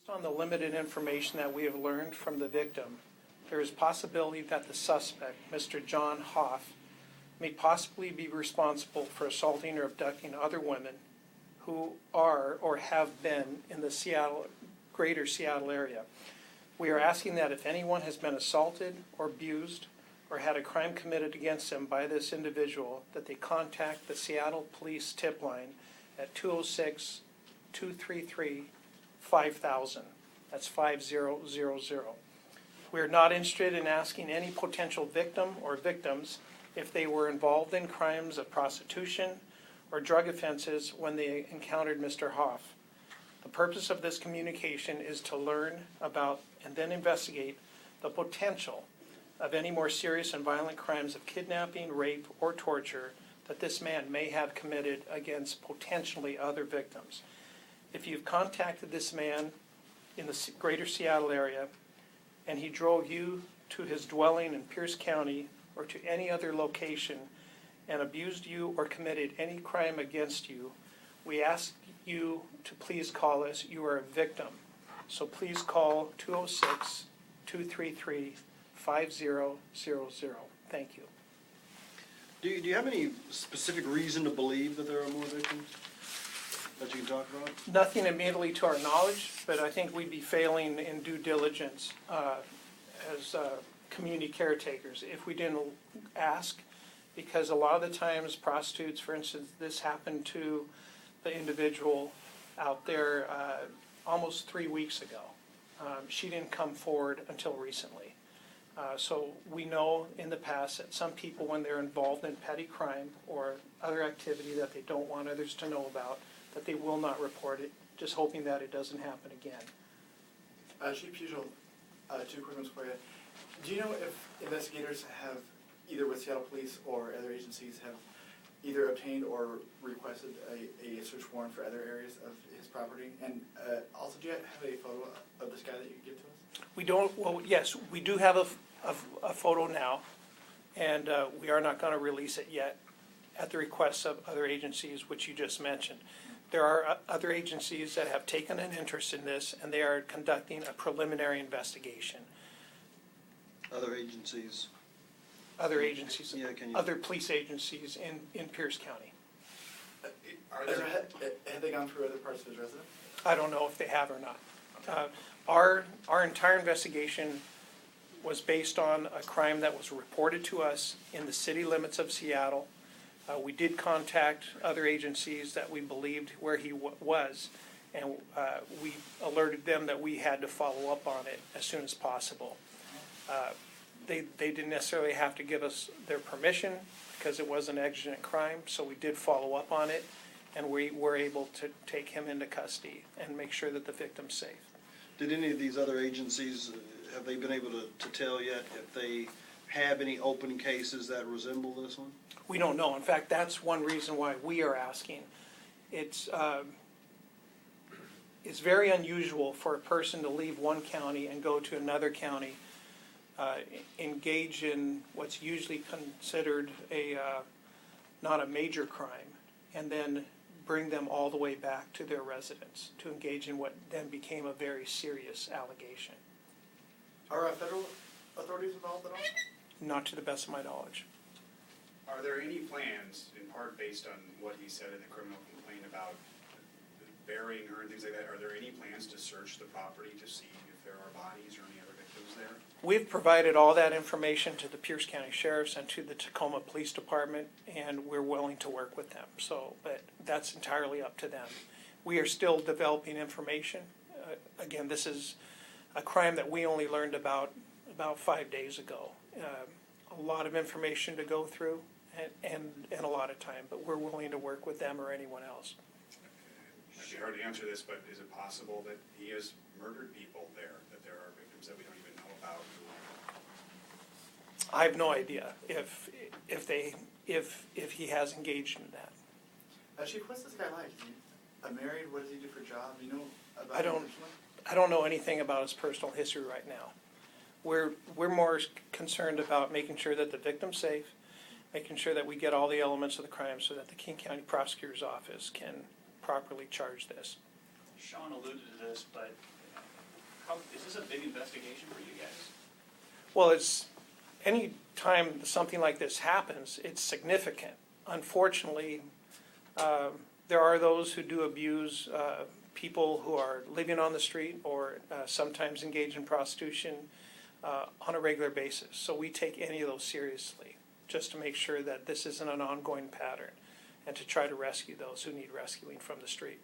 On the limited information that we have learned from the victim, there is possibility that the suspect, Mr. John Hauff, may possibly be responsible for assaulting or abducting other women who are or have been in the greater Seattle area. We are asking that if anyone has been assaulted or abused or had a crime committed against them by this individual, that they contact the Seattle Police tip line at 206-233-5000. That's 5000. We are not interested in asking any potential victim or victims if they were involved in crimes of prostitution or drug offenses when they encountered Mr. Hauff. The purpose of this communication is to learn about and then investigate the potential of any more serious and violent crimes of kidnapping, rape, or torture that this man may have committed against potentially other victims. If you've contacted this man in the greater Seattle area and he drove you to his dwelling in Pierce County or to any other location and abused you or committed any crime against you, we ask you to please call us. You are a victim. So please call 206-233-5000. Thank you. Do you have any specific reason to believe that there are more victims that you can talk about? Nothing immediately to our knowledge, but I think we'd be failing in due diligence as community caretakers if we didn't ask, because a lot of the times prostitutes, for instance, this happened to the individual out there almost 3 weeks ago. She didn't come forward until recently. So we know in the past that some people, when they're involved in petty crime or other activity that they don't want others to know about, that they will not report it, just hoping that it doesn't happen again. Chief Pugel, 2 quick ones for you. Do you know if investigators have, either with Seattle Police or other agencies, have either obtained or requested a search warrant for other areas of his property? And also, do you have a photo of this guy that you could give to us? We don't, well, yes, we do have a photo now, and we are not going to release it yet at the request of other agencies, which you just mentioned. There are other agencies that have taken an interest in this, and they are conducting a preliminary investigation. Other agencies? Other agencies, Yeah, other police agencies in Pierce County. Have they gone through other parts of his residence? I don't know if they have or not. Our entire investigation was based on a crime that was reported to us in the city limits of Seattle. We did contact other agencies that we believed where he was, and we alerted them that we had to follow up on it as soon as possible. They didn't necessarily have to give us their permission because it was an exigent crime, so we did follow up on it, and we were able to take him into custody and make sure that the victim's safe. Did any of these other agencies, have they been able to tell yet if they have any open cases that resemble this one? We don't know. In fact, that's one reason why we are asking. It's very unusual for a person to leave one county and go to another county, engage in what's usually considered not a major crime, and then bring them all the way back to their residence to engage in what then became a very serious allegation. Are federal authorities involved at all? Not to the best of my knowledge. Are there any plans, in part based on what he said in the criminal complaint about burying her and things like that, are there any plans to search the property to see if there are bodies or any other victims there? We've provided all that information to the Pierce County Sheriffs and to the Tacoma Police Department, and we're willing to work with them. So, but that's entirely up to them. We are still developing information. Again, this is a crime that we only learned about 5 days ago. A lot of information to go through and a lot of time, but we're willing to work with them or anyone else. It'd be hard to answer this, but is it possible that he has murdered people there, that there are victims that we don't even know about? I have no idea if he has engaged in that. Chief, what's this guy like? Is he married? What does he do for a job? Do you know about I don't know anything about his personal history right now. We're more concerned about making sure that the victim's safe, making sure that we get all the elements of the crime so that the King County Prosecutor's Office can properly charge this. Sean alluded to this, but is this a big investigation for you guys? Well, any time something like this happens, it's significant. Unfortunately, there are those who do abuse people who are living on the street or sometimes engage in prostitution on a regular basis. So we take any of those seriously, just to make sure that this isn't an ongoing pattern and to try to rescue those who need rescuing from the street.